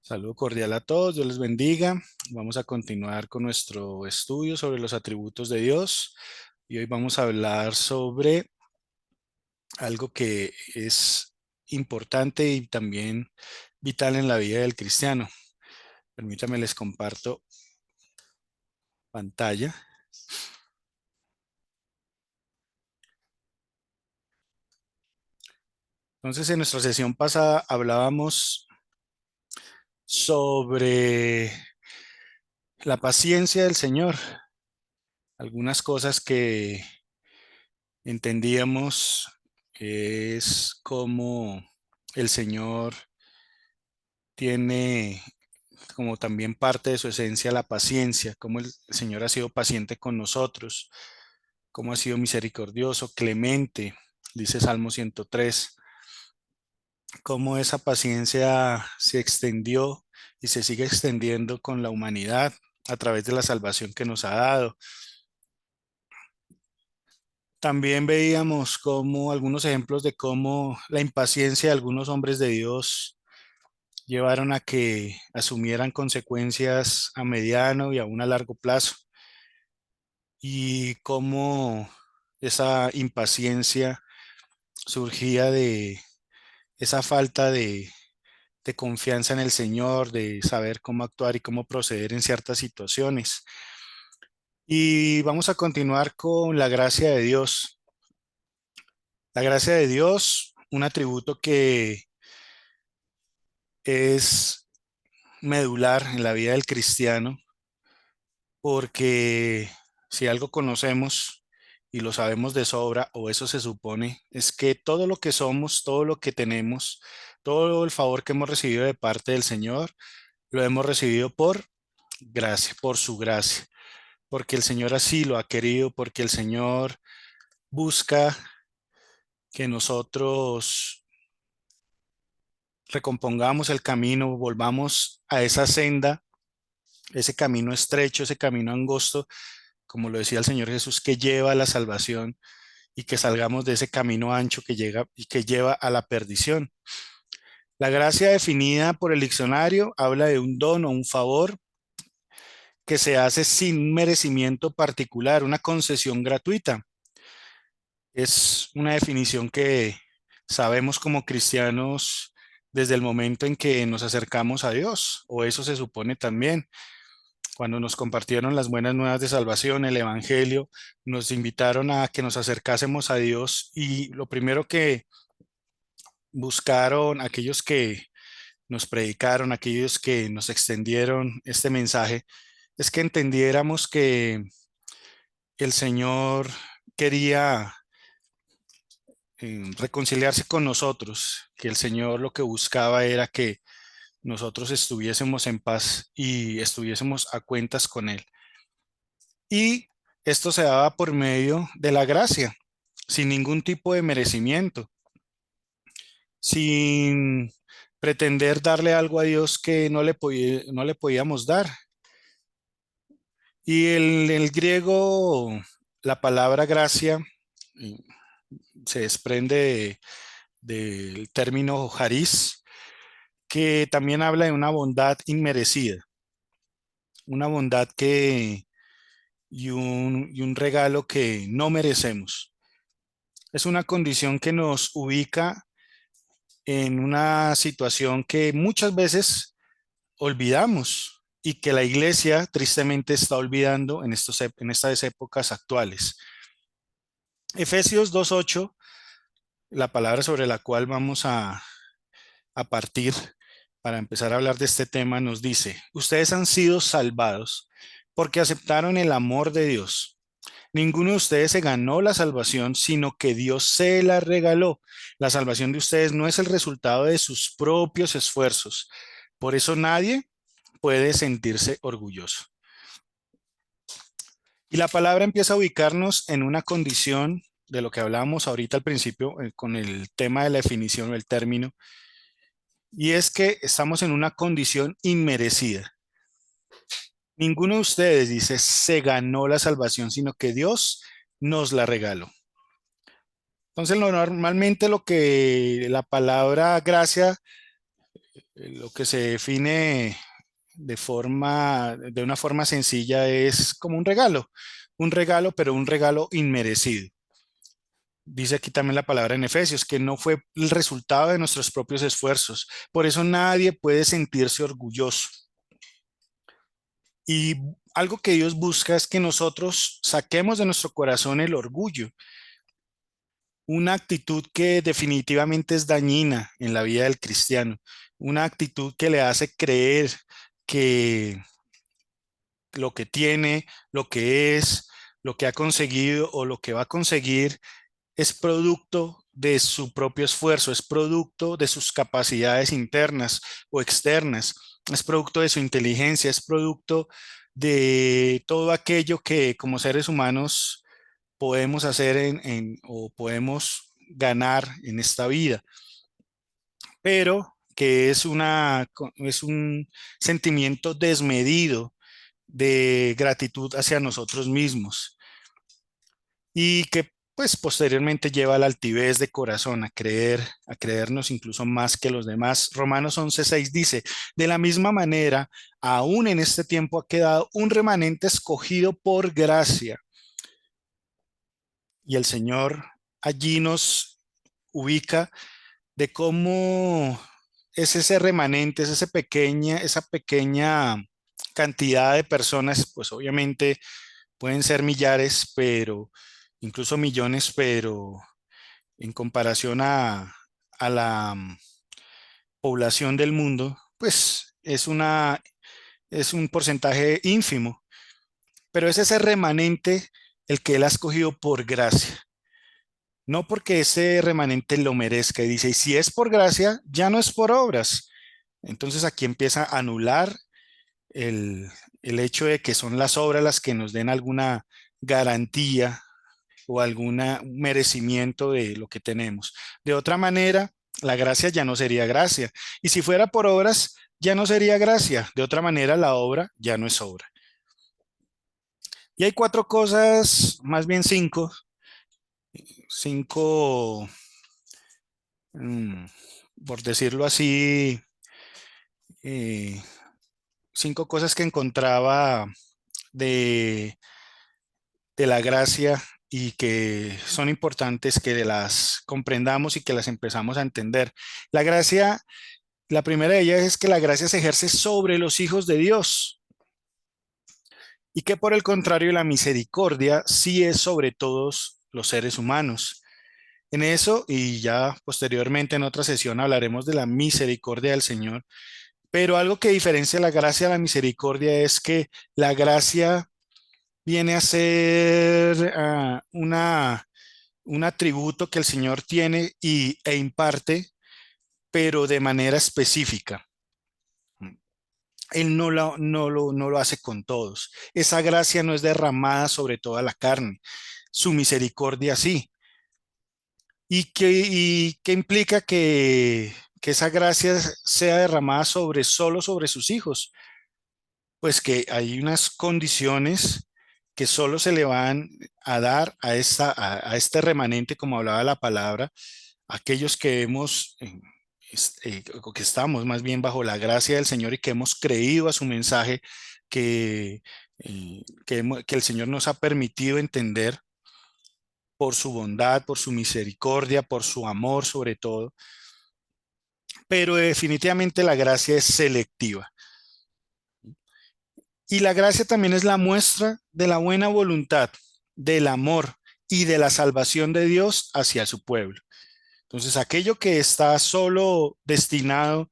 Saludo cordial a todos, Dios les bendiga. Vamos a continuar con nuestro estudio sobre los atributos de Dios y hoy vamos a hablar sobre algo que es importante y también vital en la vida del cristiano. Permítanme les comparto pantalla. Entonces, en nuestra sesión pasada hablábamos sobre la paciencia del Señor, algunas cosas que entendíamos es como el Señor tiene como también parte de su esencia la paciencia, como el Señor ha sido paciente con nosotros, como ha sido misericordioso, clemente, dice Salmo 103, cómo esa paciencia se extendió y se sigue extendiendo con la humanidad a través de la salvación que nos ha dado. También veíamos como algunos ejemplos de cómo la impaciencia de algunos hombres de Dios llevaron a que asumieran consecuencias a mediano y aún a largo plazo, y cómo esa impaciencia surgía de esa falta de confianza en el Señor, de saber cómo actuar y cómo proceder en ciertas situaciones. Y vamos a continuar con la gracia de Dios. La gracia de Dios, un atributo que es medular en la vida del cristiano, porque si algo conocemos y lo sabemos de sobra, o eso se supone, es que todo lo que somos, todo lo que tenemos, todo el favor que hemos recibido de parte del Señor, lo hemos recibido por gracia, por su gracia, porque el Señor así lo ha querido, porque el Señor busca que nosotros recompongamos el camino, volvamos a esa senda, ese camino estrecho, ese camino angosto, como lo decía el Señor Jesús, que lleva a la salvación, y que salgamos de ese camino ancho que llega y que lleva a la perdición. La gracia definida por el diccionario habla de un don o un favor que se hace sin merecimiento particular, una concesión gratuita. Es una definición que sabemos como cristianos desde el momento en que nos acercamos a Dios, o eso se supone también. Cuando nos compartieron las buenas nuevas de salvación, el Evangelio, nos invitaron a que nos acercásemos a Dios, y lo primero que buscaron aquellos que nos predicaron, aquellos que nos extendieron este mensaje, es que entendiéramos que el Señor quería reconciliarse con nosotros, que el Señor lo que buscaba era que nosotros estuviésemos en paz y estuviésemos a cuentas con Él. Y esto se daba por medio de la gracia, sin ningún tipo de merecimiento, sin pretender darle algo a Dios que no le podíamos dar. Y el griego, la palabra gracia, eh, se desprende del término charis, que también habla de una bondad inmerecida, una bondad y un regalo que no merecemos. Es una condición que nos ubica en una situación que muchas veces olvidamos y que la iglesia tristemente está olvidando en estas épocas actuales. Efesios 2:8, la palabra sobre la cual vamos a partir para empezar a hablar de este tema, nos dice: ustedes han sido salvados porque aceptaron el amor de Dios. Ninguno de ustedes se ganó la salvación, sino que Dios se la regaló. La salvación de ustedes no es el resultado de sus propios esfuerzos. Por eso nadie puede sentirse orgulloso. Y la palabra empieza a ubicarnos en una condición de lo que hablábamos ahorita al principio, con el tema de la definición o el término, y es que estamos en una condición inmerecida. Ninguno de ustedes, dice, se ganó la salvación, sino que Dios nos la regaló. Entonces, normalmente lo que la palabra gracia Lo que se define de una forma sencilla es como un regalo, pero un regalo inmerecido. Dice aquí también la palabra en Efesios, que no fue el resultado de nuestros propios esfuerzos. Por eso nadie puede sentirse orgulloso. Y algo que Dios busca es que nosotros saquemos de nuestro corazón el orgullo, una actitud que definitivamente es dañina en la vida del cristiano, una actitud que le hace creer que lo que tiene, lo que es, lo que ha conseguido o lo que va a conseguir es producto de su propio esfuerzo, es producto de sus capacidades internas o externas, es producto de su inteligencia, es producto de todo aquello que como seres humanos podemos hacer o podemos ganar en esta vida, pero que es un sentimiento desmedido de gratitud hacia nosotros mismos y que pues posteriormente lleva a la altivez de corazón, a creernos incluso más que los demás. Romanos 11:6 dice, de la misma manera, aún en este tiempo ha quedado un remanente escogido por gracia. Y el Señor allí nos ubica de cómo es ese remanente, esa pequeña cantidad de personas, pues obviamente pueden ser millares, pero incluso millones, pero en comparación a la población del mundo, pues es un porcentaje ínfimo, pero es ese remanente el que él ha escogido por gracia, no porque ese remanente lo merezca. Y dice, y si es por gracia, ya no es por obras. Entonces aquí empieza a anular el, el hecho de que son las obras las que nos den alguna garantía o algún merecimiento de lo que tenemos. De otra manera, la gracia ya no sería gracia. Y si fuera por obras, ya no sería gracia. De otra manera, la obra ya no es obra. Y hay cuatro cosas, más bien cinco, mm, por decirlo así, eh, cinco cosas que encontraba de, de la gracia y que son importantes que las comprendamos y que las empezamos a entender. La gracia, la primera de ellas es que la gracia se ejerce sobre los hijos de Dios y que por el contrario la misericordia sí es sobre todos los seres humanos. En eso y ya posteriormente en otra sesión hablaremos de la misericordia del Señor, pero algo que diferencia la gracia de la misericordia es que la gracia viene a ser un atributo que el Señor tiene e imparte, pero de manera específica. Él no lo hace con todos. Esa gracia no es derramada sobre toda la carne. Su misericordia sí. ¿Y qué implica que esa gracia sea derramada solo sobre sus hijos? Pues que hay unas condiciones que solo se le van a dar a este remanente, como hablaba la palabra, aquellos que o que estamos más bien bajo la gracia del Señor y que hemos creído a su mensaje, que el Señor nos ha permitido entender por su bondad, por su misericordia, por su amor sobre todo. Pero definitivamente la gracia es selectiva. Y la gracia también es la muestra de la buena voluntad, del amor y de la salvación de Dios hacia su pueblo. Entonces, aquello que está solo destinado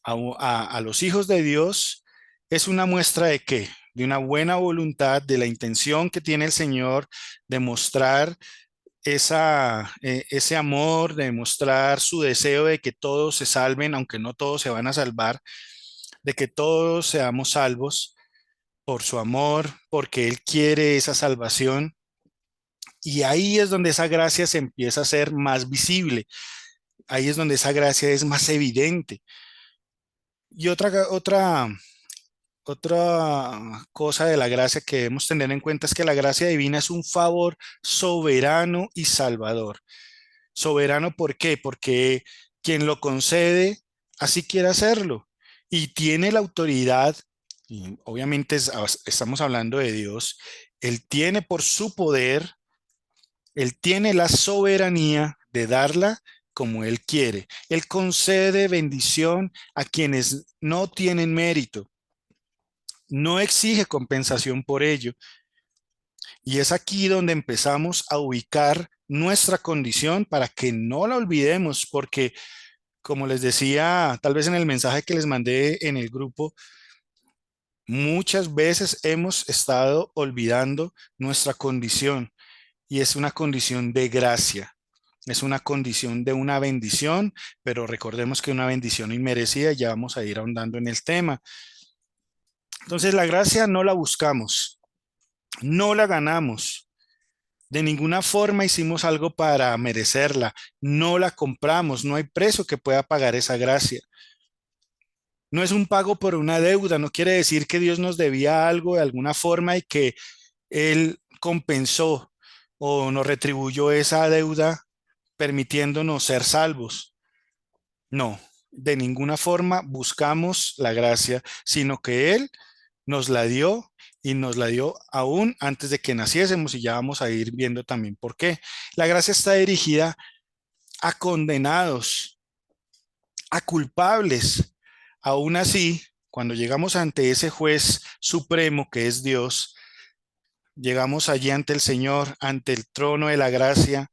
a los hijos de Dios es una muestra de qué? De una buena voluntad, de la intención que tiene el Señor de mostrar ese amor, de mostrar su deseo de que todos se salven, aunque no todos se van a salvar, de que todos seamos salvos por su amor, porque Él quiere esa salvación. Y ahí es donde esa gracia se empieza a ser más visible. Ahí es donde esa gracia es más evidente. Y otra cosa de la gracia que debemos tener en cuenta es que la gracia divina es un favor soberano y salvador. Soberano, ¿por qué? Porque quien lo concede así quiere hacerlo y tiene la autoridad, y obviamente estamos hablando de Dios, Él tiene por su poder, Él tiene la soberanía de darla como Él quiere. Él concede bendición a quienes no tienen mérito, no exige compensación por ello. Y es aquí donde empezamos a ubicar nuestra condición para que no la olvidemos, porque como les decía, tal vez en el mensaje que les mandé en el grupo, muchas veces hemos estado olvidando nuestra condición y es una condición de gracia. Es una condición de una bendición, pero recordemos que una bendición inmerecida, ya vamos a ir ahondando en el tema. Entonces, la gracia no la buscamos, no la ganamos. De ninguna forma hicimos algo para merecerla, no la compramos, no hay precio que pueda pagar esa gracia. No es un pago por una deuda, no quiere decir que Dios nos debía algo de alguna forma y que Él compensó o nos retribuyó esa deuda permitiéndonos ser salvos. No, de ninguna forma buscamos la gracia, sino que Él nos la dio y nos la dio aún antes de que naciésemos y ya vamos a ir viendo también por qué. La gracia está dirigida a condenados, a culpables. Aún así, cuando llegamos ante ese juez supremo que es Dios, llegamos allí ante el Señor, ante el trono de la gracia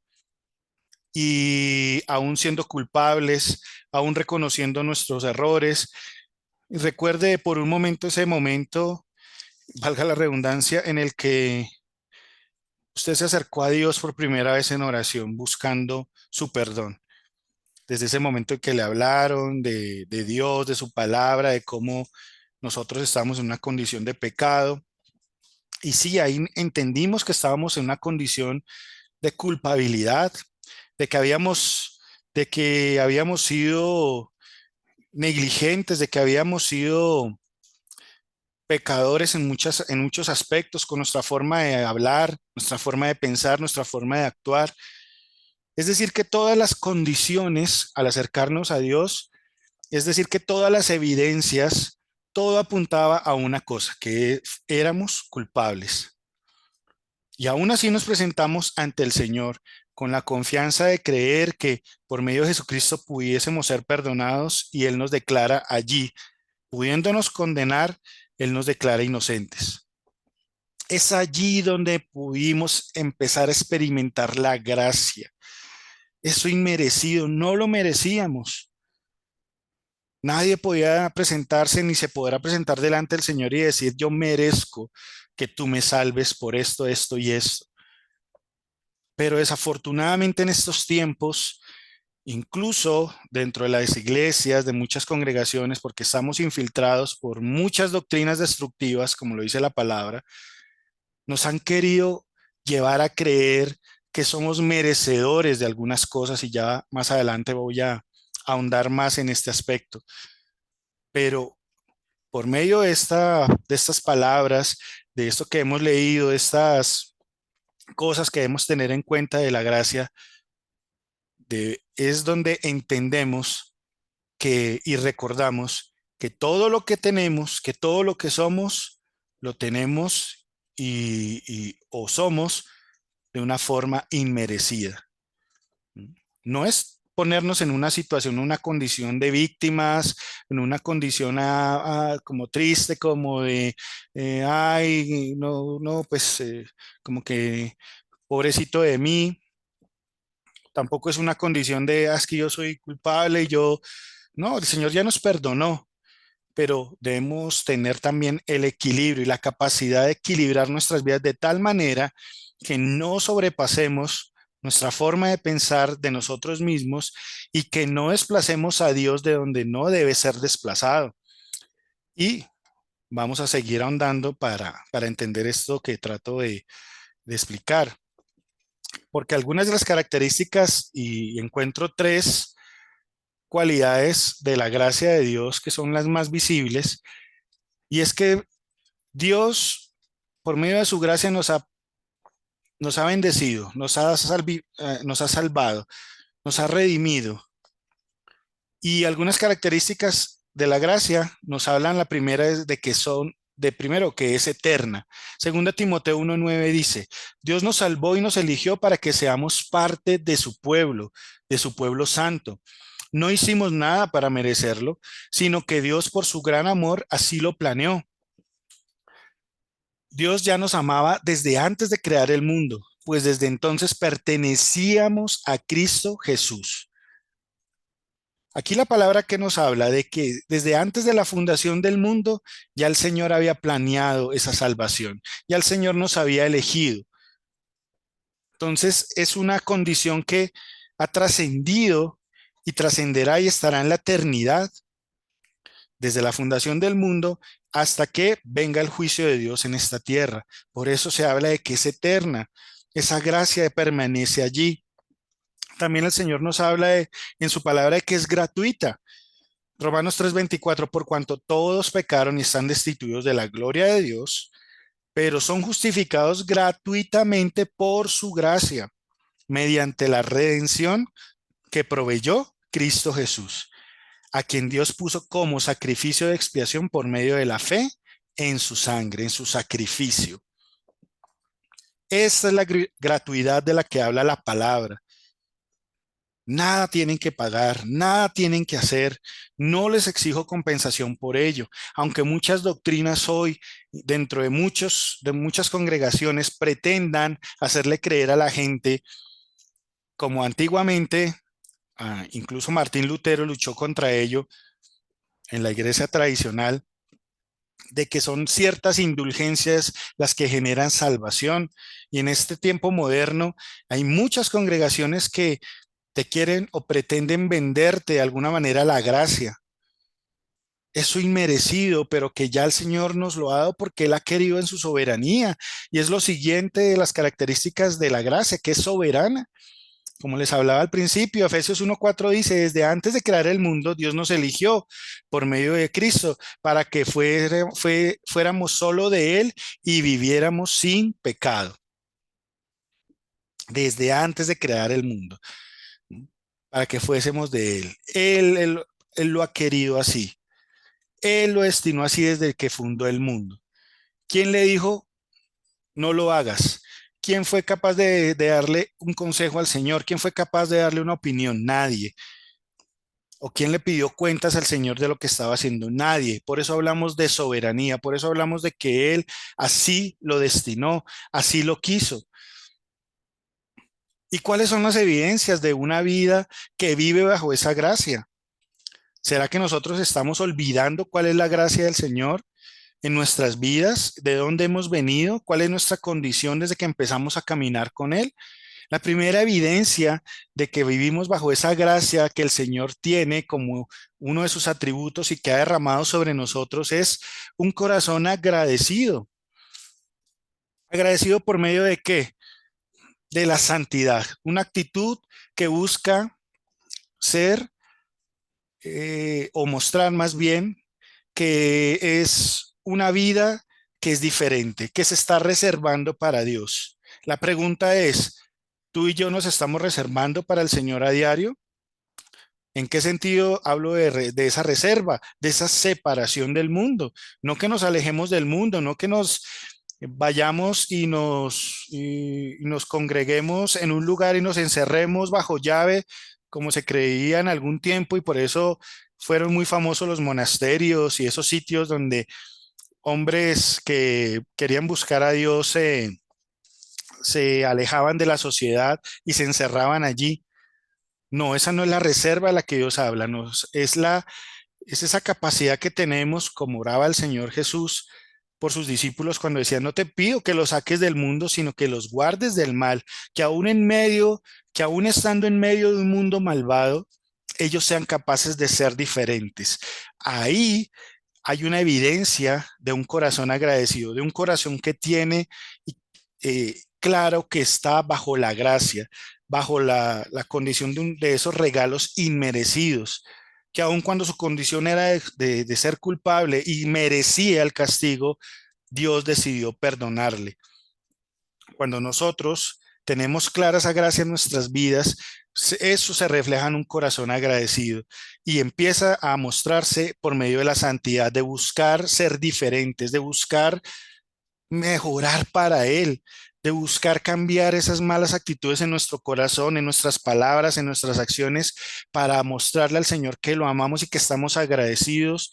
y aún siendo culpables, aún reconociendo nuestros errores. Y recuerde por un momento ese momento, valga la redundancia, en el que usted se acercó a Dios por primera vez en oración buscando su perdón. Desde ese momento en que le hablaron de Dios, de su palabra, de cómo nosotros estábamos en una condición de pecado. Y sí, ahí entendimos que estábamos en una condición de culpabilidad, de que habíamos sido negligentes, de que habíamos sido pecadores en muchos aspectos, con nuestra forma de hablar, nuestra forma de pensar, nuestra forma de actuar. Es decir, que todas las condiciones al acercarnos a Dios, es decir, que todas las evidencias, todo apuntaba a una cosa, que éramos culpables. Y aún así nos presentamos ante el Señor con la confianza de creer que por medio de Jesucristo pudiésemos ser perdonados y Él nos declara allí, pudiéndonos condenar, Él nos declara inocentes. Es allí donde pudimos empezar a experimentar la gracia. Eso inmerecido, no lo merecíamos. Nadie podía presentarse ni se podrá presentar delante del Señor y decir, yo merezco que tú me salves por esto, esto y esto. Pero desafortunadamente en estos tiempos, incluso dentro de las iglesias, de muchas congregaciones, porque estamos infiltrados por muchas doctrinas destructivas, como lo dice la palabra, nos han querido llevar a creer que somos merecedores de algunas cosas y ya más adelante voy a ahondar más en este aspecto. Pero por medio de estas palabras, de esto que hemos leído, de estas cosas que debemos tener en cuenta de la gracia, es donde entendemos que y recordamos que todo lo que tenemos, que todo lo que somos, lo tenemos o somos de una forma inmerecida. No es ponernos en una situación, una condición de víctimas, en una condición como triste, como de, ay, no, no, pues como que pobrecito de mí. Tampoco es una condición de, es que yo soy culpable y yo, no, el Señor ya nos perdonó, pero debemos tener también el equilibrio y la capacidad de equilibrar nuestras vidas de tal manera que no sobrepasemos nuestra forma de pensar de nosotros mismos y que no desplacemos a Dios de donde no debe ser desplazado. Y vamos a seguir ahondando para entender esto que trato de explicar, porque algunas de las características, y encuentro tres cualidades de la gracia de Dios que son las más visibles, y es que Dios, por medio de su gracia, nos ha bendecido, nos ha salvado, nos ha redimido Y algunas características de la gracia nos hablan, la primera es de que son, de primero, que es eterna. Segunda Timoteo 1:9 dice, Dios nos salvó y nos eligió para que seamos parte de su pueblo santo. No hicimos nada para merecerlo, sino que Dios por su gran amor así lo planeó. Dios ya nos amaba desde antes de crear el mundo, pues desde entonces pertenecíamos a Cristo Jesús. Aquí la palabra que nos habla de que desde antes de la fundación del mundo ya el Señor había planeado esa salvación, ya el Señor nos había elegido. Entonces es una condición que ha trascendido y trascenderá y estará en la eternidad, desde la fundación del mundo hasta que venga el juicio de Dios en esta tierra. Por eso se habla de que es eterna, esa gracia permanece allí. También el Señor nos habla en su palabra de que es gratuita. Romanos 3:24, por cuanto todos pecaron y están destituidos de la gloria de Dios, pero son justificados gratuitamente por su gracia, mediante la redención que proveyó Cristo Jesús, a quien Dios puso como sacrificio de expiación por medio de la fe en su sangre, en su sacrificio. Esta es la gratuidad de la que habla la palabra. Nada tienen que pagar, nada tienen que hacer, no les exijo compensación por ello, aunque muchas doctrinas hoy dentro de muchas congregaciones pretendan hacerle creer a la gente, como antiguamente, incluso Martín Lutero luchó contra ello en la iglesia tradicional, de que son ciertas indulgencias las que generan salvación. Y en este tiempo moderno hay muchas congregaciones que te quieren o pretenden venderte de alguna manera la gracia, eso inmerecido, pero que ya el Señor nos lo ha dado porque Él ha querido en su soberanía. Y es lo siguiente de las características de la gracia, que es soberana. Como les hablaba al principio, Efesios 1:4 dice, desde antes de crear el mundo, Dios nos eligió por medio de Cristo para que fuéramos solo de Él y viviéramos sin pecado, desde antes de crear el mundo, para que fuésemos de Él. Él lo ha querido así. Él lo destinó así desde que fundó el mundo. ¿Quién le dijo, no lo hagas? ¿Quién fue capaz de darle un consejo al Señor? ¿Quién fue capaz de darle una opinión? Nadie. ¿O quién le pidió cuentas al Señor de lo que estaba haciendo? Nadie. Por eso hablamos de soberanía, por eso hablamos de que Él así lo destinó, así lo quiso. ¿Y cuáles son las evidencias de una vida que vive bajo esa gracia? ¿Será que nosotros estamos olvidando cuál es la gracia del Señor en nuestras vidas? ¿De dónde hemos venido? ¿Cuál es nuestra condición desde que empezamos a caminar con Él? La primera evidencia de que vivimos bajo esa gracia que el Señor tiene como uno de sus atributos y que ha derramado sobre nosotros es un corazón agradecido. ¿Agradecido por medio de qué? De la santidad. Una actitud que busca ser o mostrar más bien que es una vida que es diferente, que se está reservando para Dios. La pregunta es, ¿tú y yo nos estamos reservando para el Señor a diario? ¿En qué sentido hablo de esa reserva, de esa separación del mundo? No que nos alejemos del mundo, no que nos vayamos y nos congreguemos en un lugar y nos encerremos bajo llave, como se creía en algún tiempo, y por eso fueron muy famosos los monasterios y esos sitios donde hombres que querían buscar a Dios se alejaban de la sociedad y se encerraban allí. No, esa no es la reserva de la que Dios habla, no, es esa capacidad que tenemos, como oraba el Señor Jesús por sus discípulos cuando decía, no te pido que los saques del mundo, sino que los guardes del mal, que aún estando en medio de un mundo malvado, ellos sean capaces de ser diferentes. Ahí hay una evidencia de un corazón agradecido, de un corazón que tiene claro que está bajo la gracia, bajo la condición de esos regalos inmerecidos, que aun cuando su condición era de ser culpable y merecía el castigo, Dios decidió perdonarle. Cuando nosotros tenemos clara esa gracia en nuestras vidas, eso se refleja en un corazón agradecido y empieza a mostrarse por medio de la santidad, de buscar ser diferentes, de buscar mejorar para Él, de buscar cambiar esas malas actitudes en nuestro corazón, en nuestras palabras, en nuestras acciones, para mostrarle al Señor que lo amamos y que estamos agradecidos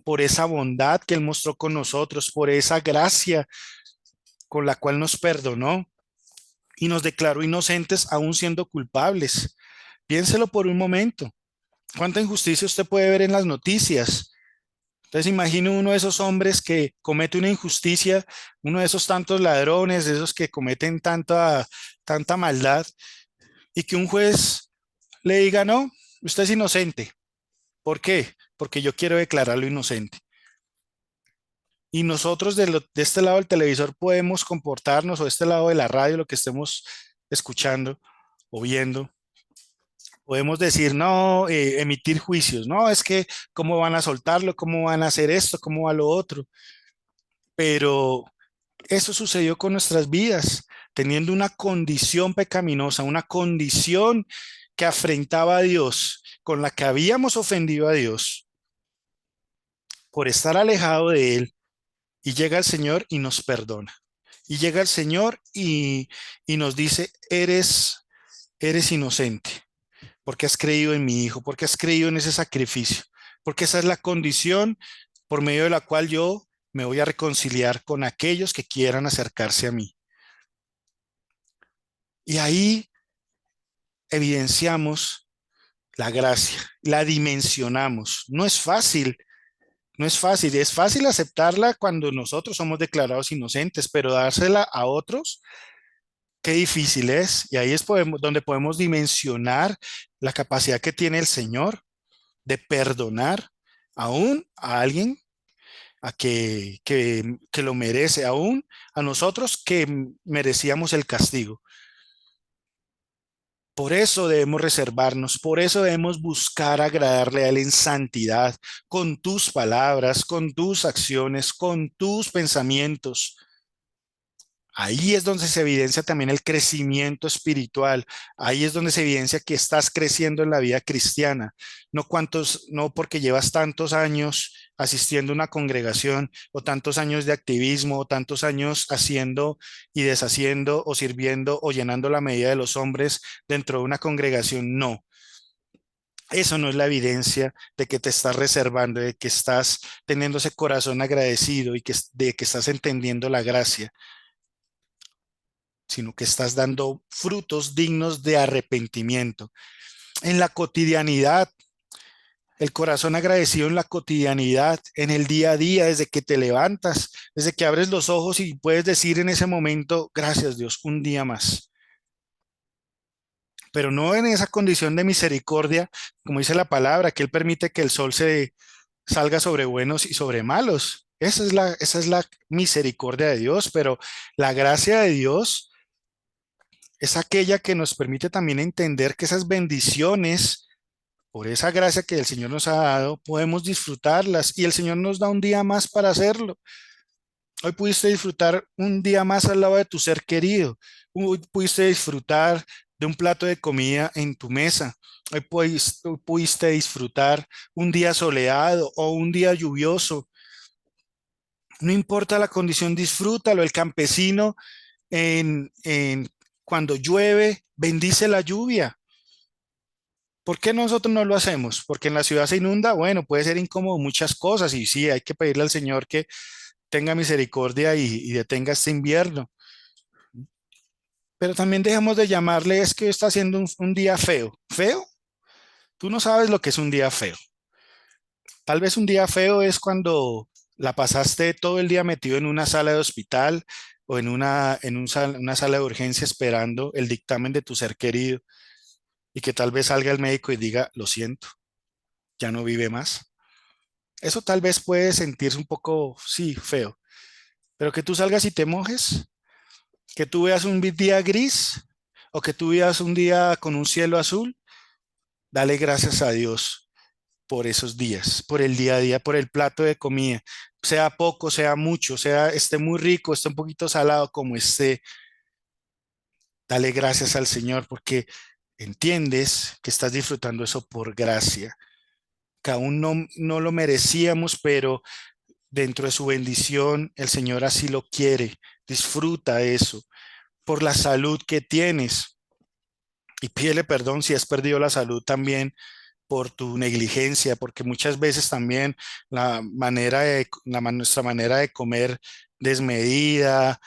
por esa bondad que Él mostró con nosotros, por esa gracia con la cual nos perdonó y nos declaró inocentes aún siendo culpables. Piénselo por un momento. ¿Cuánta injusticia usted puede ver en las noticias? Entonces imagine uno de esos hombres que comete una injusticia, uno de esos tantos ladrones, de esos que cometen tanta maldad, y que un juez le diga, no, usted es inocente. ¿Por qué? Porque yo quiero declararlo inocente. Y nosotros de este lado del televisor podemos comportarnos, o de este lado de la radio, lo que estemos escuchando o viendo, podemos decir, no, emitir juicios, no, es que cómo van a soltarlo, cómo van a hacer esto, cómo va lo otro. Pero eso sucedió con nuestras vidas, teniendo una condición pecaminosa, una condición que afrentaba a Dios, con la que habíamos ofendido a Dios por estar alejado de Él. Y llega el Señor y nos perdona. Y llega el Señor y nos dice, eres inocente, porque has creído en mi Hijo, porque has creído en ese sacrificio, porque esa es la condición por medio de la cual yo me voy a reconciliar con aquellos que quieran acercarse a mí. Y ahí evidenciamos la gracia, la dimensionamos. No es fácil, no es fácil. Es fácil aceptarla cuando nosotros somos declarados inocentes, pero dársela a otros, qué difícil es. Y ahí es donde podemos dimensionar la capacidad que tiene el Señor de perdonar aún a alguien que lo merece, aún a nosotros que merecíamos el castigo. Por eso debemos reservarnos, por eso debemos buscar agradarle a Él en santidad, con tus palabras, con tus acciones, con tus pensamientos. Ahí es donde se evidencia también el crecimiento espiritual. Ahí es donde se evidencia que estás creciendo en la vida cristiana. No porque llevas tantos años asistiendo a una congregación o tantos años de activismo o tantos años haciendo y deshaciendo o sirviendo o llenando la medida de los hombres dentro de una congregación. No, eso no es la evidencia de que te estás reservando, de que estás teniendo ese corazón agradecido y de que estás entendiendo la gracia, sino que estás dando frutos dignos de arrepentimiento. En la cotidianidad, el corazón agradecido en la cotidianidad, en el día a día, desde que te levantas, desde que abres los ojos y puedes decir en ese momento, gracias Dios, un día más. Pero no en esa condición de misericordia, como dice la palabra, que Él permite que el sol se salga sobre buenos y sobre malos. Esa es la misericordia de Dios, pero la gracia de Dios es aquella que nos permite también entender que esas bendiciones, por esa gracia que el Señor nos ha dado, podemos disfrutarlas y el Señor nos da un día más para hacerlo. Hoy pudiste disfrutar un día más al lado de tu ser querido. Hoy pudiste disfrutar de un plato de comida en tu mesa. Hoy pudiste disfrutar un día soleado o un día lluvioso. No importa la condición, disfrútalo. El campesino cuando llueve, bendice la lluvia. ¿Por qué nosotros no lo hacemos? Porque en la ciudad se inunda, bueno, puede ser incómodo muchas cosas y sí, hay que pedirle al Señor que tenga misericordia y detenga este invierno. Pero también dejemos de llamarle, es que está haciendo un día feo. ¿Feo? Tú no sabes lo que es un día feo. Tal vez un día feo es cuando la pasaste todo el día metido en una sala de hospital o en una sala de urgencia esperando el dictamen de tu ser querido y que tal vez salga el médico y diga, lo siento, ya no vive más. Eso tal vez puede sentirse un poco, sí, feo, pero que tú salgas y te mojes, que tú veas un día gris o que tú veas un día con un cielo azul, dale gracias a Dios por esos días, por el día a día, por el plato de comida, sea poco, sea mucho, sea esté muy rico, esté un poquito salado como esté. Dale gracias al Señor porque entiendes que estás disfrutando eso por gracia, que aún no lo merecíamos, pero dentro de su bendición el Señor así lo quiere. Disfruta eso por la salud que tienes y pídele perdón si has perdido la salud también por tu negligencia, porque muchas veces también nuestra manera de comer desmedida,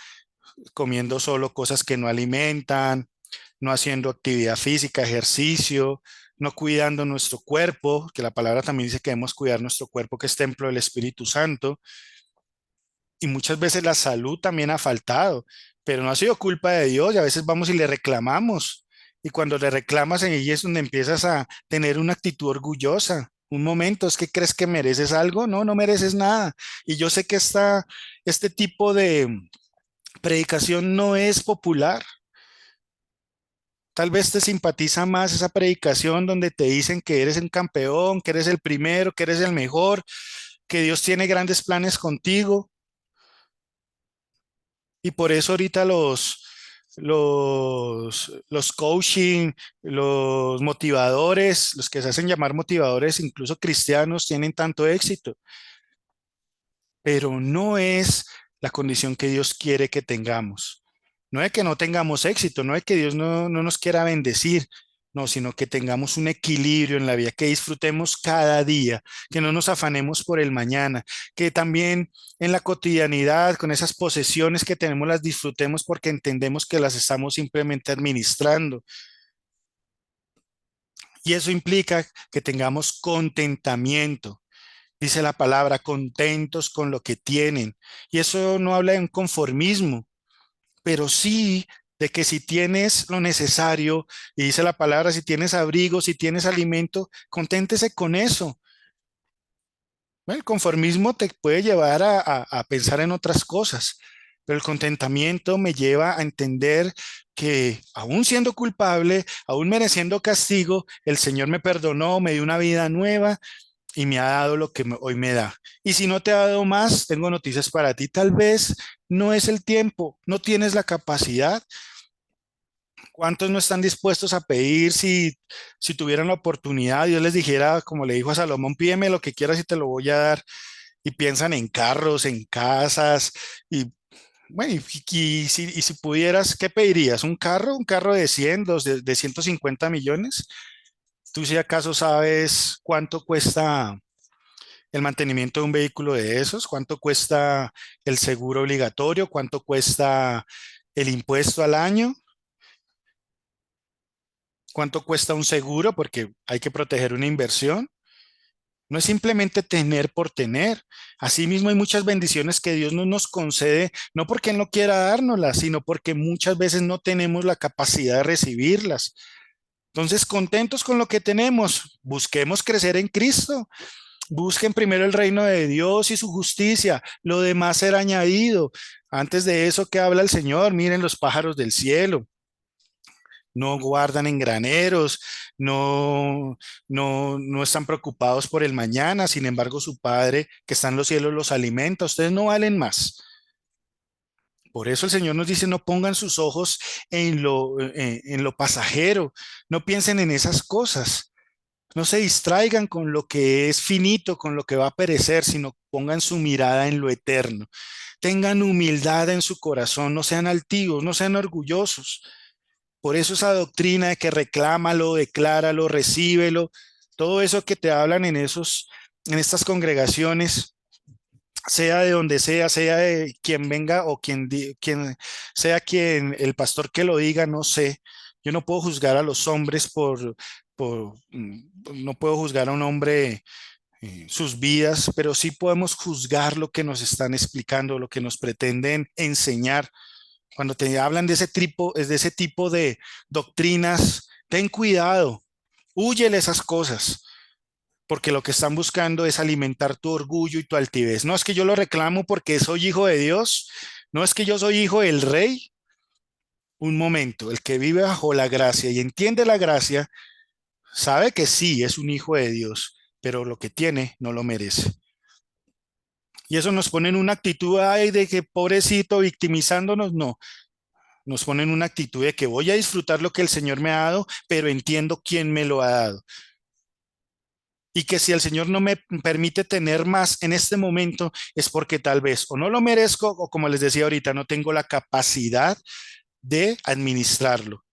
comiendo solo cosas que no alimentan, no haciendo actividad física, ejercicio, no cuidando nuestro cuerpo, que la palabra también dice que debemos cuidar nuestro cuerpo, que es templo del Espíritu Santo, y muchas veces la salud también ha faltado, pero no ha sido culpa de Dios y a veces vamos y le reclamamos. Y cuando le reclamas en ella es donde empiezas a tener una actitud orgullosa. Un momento, ¿es que crees que mereces algo? No, no mereces nada. Y yo sé que este tipo de predicación no es popular. Tal vez te simpatiza más esa predicación donde te dicen que eres un campeón, que eres el primero, que eres el mejor, que Dios tiene grandes planes contigo. Y por eso ahorita los coaching, los motivadores, los que se hacen llamar motivadores, incluso cristianos, tienen tanto éxito, pero no es la condición que Dios quiere que tengamos. No es que no tengamos éxito, no es que Dios no nos quiera bendecir, no, sino que tengamos un equilibrio en la vida, que disfrutemos cada día, que no nos afanemos por el mañana, que también en la cotidianidad, con esas posesiones que tenemos, las disfrutemos porque entendemos que las estamos simplemente administrando. Y eso implica que tengamos contentamiento. Dice la palabra, contentos con lo que tienen. Y eso no habla de un conformismo, pero sí de que si tienes lo necesario, y dice la palabra, si tienes abrigo, si tienes alimento, conténtese con eso. Bueno, el conformismo te puede llevar a pensar en otras cosas, pero el contentamiento me lleva a entender que aún siendo culpable, aún mereciendo castigo, el Señor me perdonó, me dio una vida nueva y me ha dado lo que hoy me da. Y si no te ha dado más, tengo noticias para ti. Tal vez no es el tiempo, no tienes la capacidad. ¿Cuántos no están dispuestos a pedir si tuvieran la oportunidad? Dios les dijera, como le dijo a Salomón, pídeme lo que quieras y te lo voy a dar. Y piensan en carros, en casas. Y bueno, y si pudieras, ¿qué pedirías? ¿Un carro? ¿Un carro de 100, de 150 millones? ¿Tú si acaso sabes cuánto cuesta el mantenimiento de un vehículo de esos? ¿Cuánto cuesta el seguro obligatorio? ¿Cuánto cuesta el impuesto al año? ¿Cuánto cuesta un seguro? Porque hay que proteger una inversión. No es simplemente tener por tener. Asimismo, hay muchas bendiciones que Dios no nos concede, no porque Él no quiera dárnoslas, sino porque muchas veces no tenemos la capacidad de recibirlas. Entonces, contentos con lo que tenemos, busquemos crecer en Cristo. Busquen primero el reino de Dios y su justicia, lo demás será añadido. Antes de eso, ¿qué habla el Señor? Miren los pájaros del cielo, no guardan en graneros, no están preocupados por el mañana, sin embargo, su Padre que está en los cielos los alimenta. Ustedes no valen más. Por eso el Señor nos dice, no pongan sus ojos en lo pasajero, no piensen en esas cosas. No se distraigan con lo que es finito, con lo que va a perecer, sino pongan su mirada en lo eterno. Tengan humildad en su corazón, no sean altivos, no sean orgullosos. Por eso esa doctrina de que reclámalo, decláralo, recíbelo, todo eso que te hablan en estas congregaciones, sea de donde sea de quien venga o quien sea quien, el pastor que lo diga, no sé. Yo no puedo juzgar a los hombres no puedo juzgar a un hombre sus vidas, pero sí podemos juzgar lo que nos están explicando, lo que nos pretenden enseñar. Cuando te hablan de ese tipo de doctrinas, ten cuidado, húyele esas cosas porque lo que están buscando es alimentar tu orgullo y tu altivez. No es que yo lo reclamo porque soy hijo de Dios, no es que yo soy hijo del rey. Un momento, el que vive bajo la gracia y entiende la gracia, sabe que sí es un hijo de Dios, pero lo que tiene no lo merece. Y eso nos pone en una actitud ay, de que pobrecito, victimizándonos, no. Nos pone en una actitud de que voy a disfrutar lo que el Señor me ha dado, pero entiendo quién me lo ha dado. Y que si el Señor no me permite tener más en este momento es porque tal vez o no lo merezco o como les decía ahorita, no tengo la capacidad de administrarlo.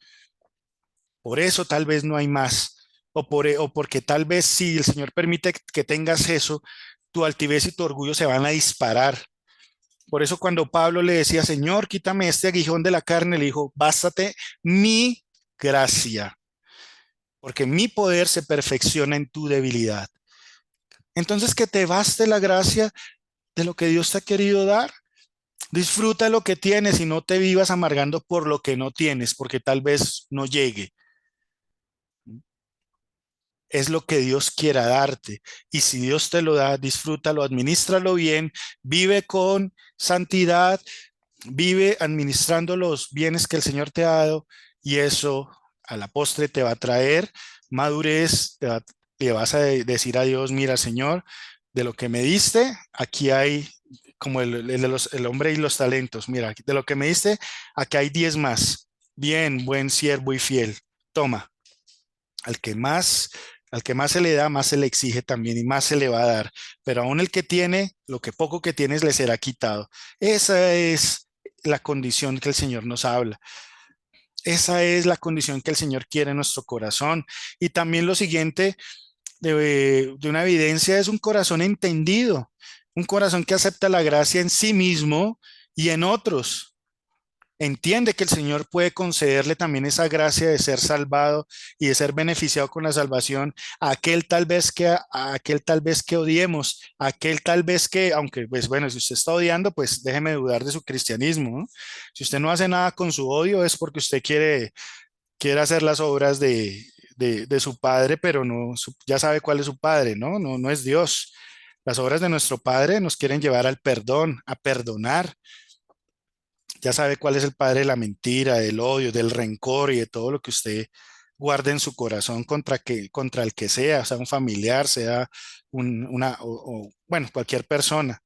Por eso tal vez no hay más. O porque tal vez si el Señor permite que tengas eso, tu altivez y tu orgullo se van a disparar. Por eso cuando Pablo le decía, Señor, quítame este aguijón de la carne, le dijo, bástate mi gracia, porque mi poder se perfecciona en tu debilidad. Entonces, que te baste la gracia de lo que Dios te ha querido dar. Disfruta lo que tienes y no te vivas amargando por lo que no tienes, porque tal vez no llegue. Es lo que Dios quiera darte. Y si Dios te lo da, disfrútalo, administralo bien, vive con santidad, vive administrando los bienes que el Señor te ha dado y eso a la postre te va a traer madurez, le vas a decir a Dios, mira Señor, de lo que me diste, aquí hay como el hombre y los talentos, mira, de lo que me diste, aquí hay 10 más. Bien, buen siervo y fiel. Toma, al que más, al que más se le da, más se le exige también y más se le va a dar. Pero aún el que tiene, lo que poco que tienes le será quitado. Esa es la condición que el Señor nos habla. Esa es la condición que el Señor quiere en nuestro corazón. Y también lo siguiente de una evidencia es un corazón entendido, un corazón que acepta la gracia en sí mismo y en otros. Entiende que el Señor puede concederle también esa gracia de ser salvado y de ser beneficiado con la salvación a aquel tal vez a aquel tal vez que odiemos, a aquel tal vez que, aunque pues bueno, si usted está odiando, pues déjeme dudar de su cristianismo, ¿no? Si usted no hace nada con su odio es porque usted quiere hacer las obras de su padre, pero no, ya sabe cuál es su padre, ¿no? No, no es Dios. Las obras de nuestro Padre nos quieren llevar al perdón, a perdonar. Ya sabe cuál es el padre de la mentira, del odio, del rencor y de todo lo que usted guarde en su corazón contra el que sea un familiar, sea bueno, cualquier persona.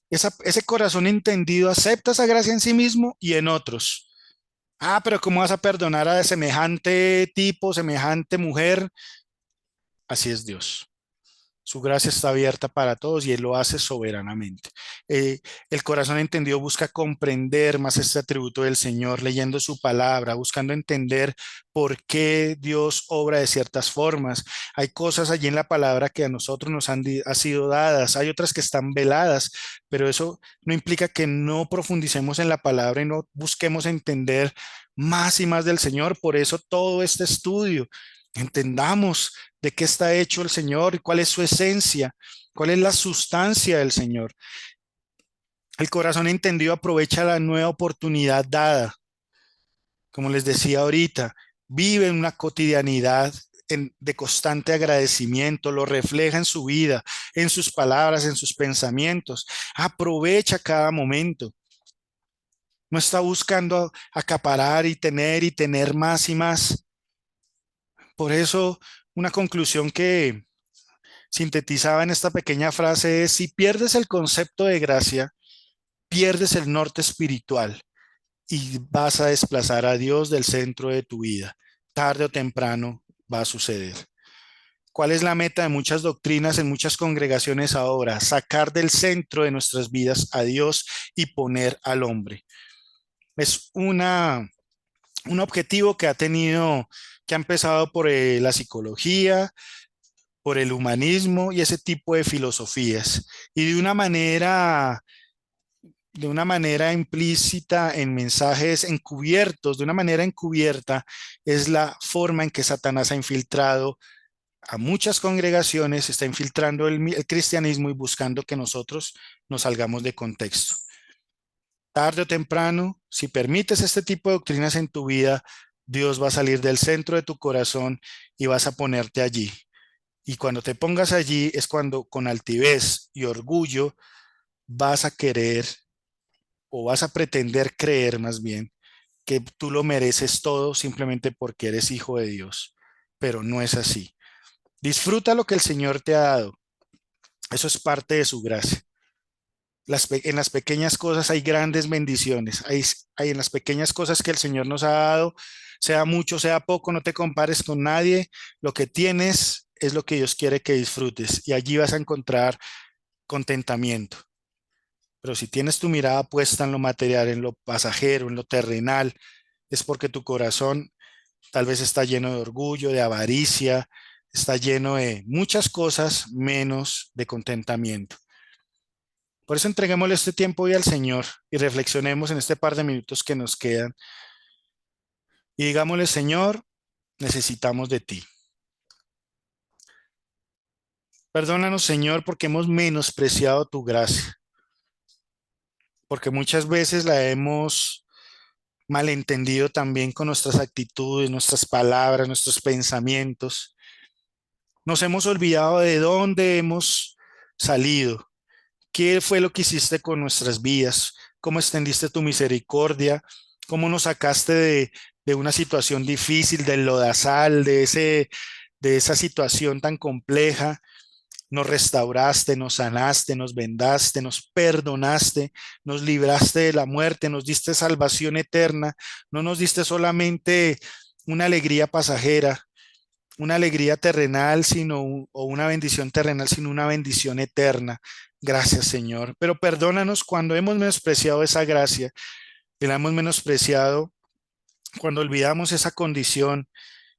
Ese corazón entendido acepta esa gracia en sí mismo y en otros. Ah, pero ¿cómo vas a perdonar a semejante tipo, semejante mujer? Así es Dios. Su gracia está abierta para todos y Él lo hace soberanamente. El corazón entendido busca comprender más este atributo del Señor, leyendo su palabra, buscando entender por qué Dios obra de ciertas formas. Hay cosas allí en la palabra que a nosotros ha sido dadas, hay otras que están veladas, pero eso no implica que no profundicemos en la palabra y no busquemos entender más y más del Señor. Por eso todo este estudio. Entendamos de qué está hecho el Señor y cuál es su esencia, cuál es la sustancia del Señor. El corazón entendido aprovecha la nueva oportunidad dada. Como les decía ahorita, vive en una cotidianidad de constante agradecimiento, lo refleja en su vida, en sus palabras, en sus pensamientos. Aprovecha cada momento. No está buscando acaparar y tener más y más. Por eso, una conclusión que sintetizaba en esta pequeña frase es, si pierdes el concepto de gracia, pierdes el norte espiritual y vas a desplazar a Dios del centro de tu vida. Tarde o temprano va a suceder. ¿Cuál es la meta de muchas doctrinas en muchas congregaciones ahora? Sacar del centro de nuestras vidas a Dios y poner al hombre. Es un objetivo que que ha empezado por la psicología, por el humanismo y ese tipo de filosofías. Y de una manera implícita en mensajes encubiertos, de una manera encubierta, es la forma en que Satanás ha infiltrado a muchas congregaciones, está infiltrando el cristianismo y buscando que nosotros nos salgamos de contexto. Tarde o temprano, si permites este tipo de doctrinas en tu vida, Dios va a salir del centro de tu corazón y vas a ponerte allí. Y cuando te pongas allí es cuando con altivez y orgullo vas a querer o vas a pretender creer más bien que tú lo mereces todo simplemente porque eres hijo de Dios. Pero no es así. Disfruta lo que el Señor te ha dado. Eso es parte de su gracia. En las pequeñas cosas hay grandes bendiciones. Hay en las pequeñas cosas que el Señor nos ha dado, sea mucho, sea poco, no te compares con nadie. Lo que tienes es lo que Dios quiere que disfrutes y allí vas a encontrar contentamiento. Pero si tienes tu mirada puesta en lo material, en lo pasajero, en lo terrenal, es porque tu corazón tal vez está lleno de orgullo, de avaricia, está lleno de muchas cosas menos de contentamiento. Por eso entreguémosle este tiempo hoy al Señor y reflexionemos en este par de minutos que nos quedan y digámosle, Señor, necesitamos de ti. Perdónanos, Señor, porque hemos menospreciado tu gracia, porque muchas veces la hemos malentendido también con nuestras actitudes, nuestras palabras, nuestros pensamientos. Nos hemos olvidado de dónde hemos salido, qué fue lo que hiciste con nuestras vidas, cómo extendiste tu misericordia, cómo nos sacaste de una situación difícil, del lodazal, de esa situación tan compleja. Nos restauraste, nos sanaste, nos vendaste, nos perdonaste, nos libraste de la muerte, nos diste salvación eterna, no nos diste solamente una alegría pasajera, una alegría terrenal, o una bendición terrenal, sino una bendición eterna. Gracias, Señor. Pero perdónanos cuando hemos menospreciado esa gracia, y la hemos menospreciado cuando olvidamos esa condición,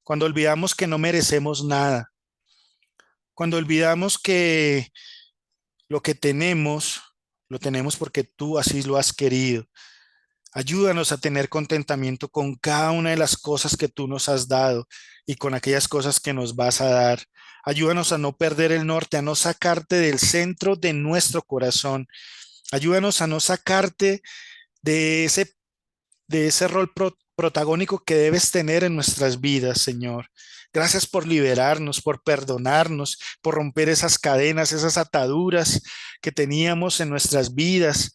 cuando olvidamos que no merecemos nada, cuando olvidamos que lo que tenemos, lo tenemos porque tú así lo has querido. Ayúdanos a tener contentamiento con cada una de las cosas que tú nos has dado y con aquellas cosas que nos vas a dar. Ayúdanos a no perder el norte, a no sacarte del centro de nuestro corazón. Ayúdanos a no sacarte de ese rol protagónico que debes tener en nuestras vidas, Señor. Gracias por liberarnos, por perdonarnos, por romper esas cadenas, esas ataduras que teníamos en nuestras vidas,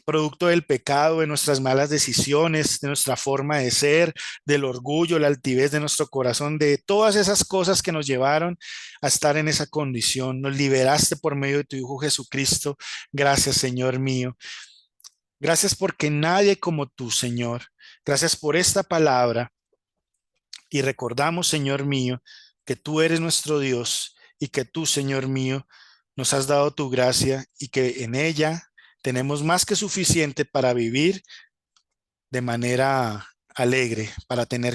producto del pecado, de nuestras malas decisiones, de nuestra forma de ser, del orgullo, la altivez de nuestro corazón, de todas esas cosas que nos llevaron a estar en esa condición. Nos liberaste por medio de tu Hijo Jesucristo. Gracias, Señor mío. Gracias porque nadie como tú, Señor. Gracias por esta palabra y recordamos, Señor mío, que tú eres nuestro Dios y que tú, Señor mío, nos has dado tu gracia y que en ella tenemos más que suficiente para vivir de manera alegre, para tener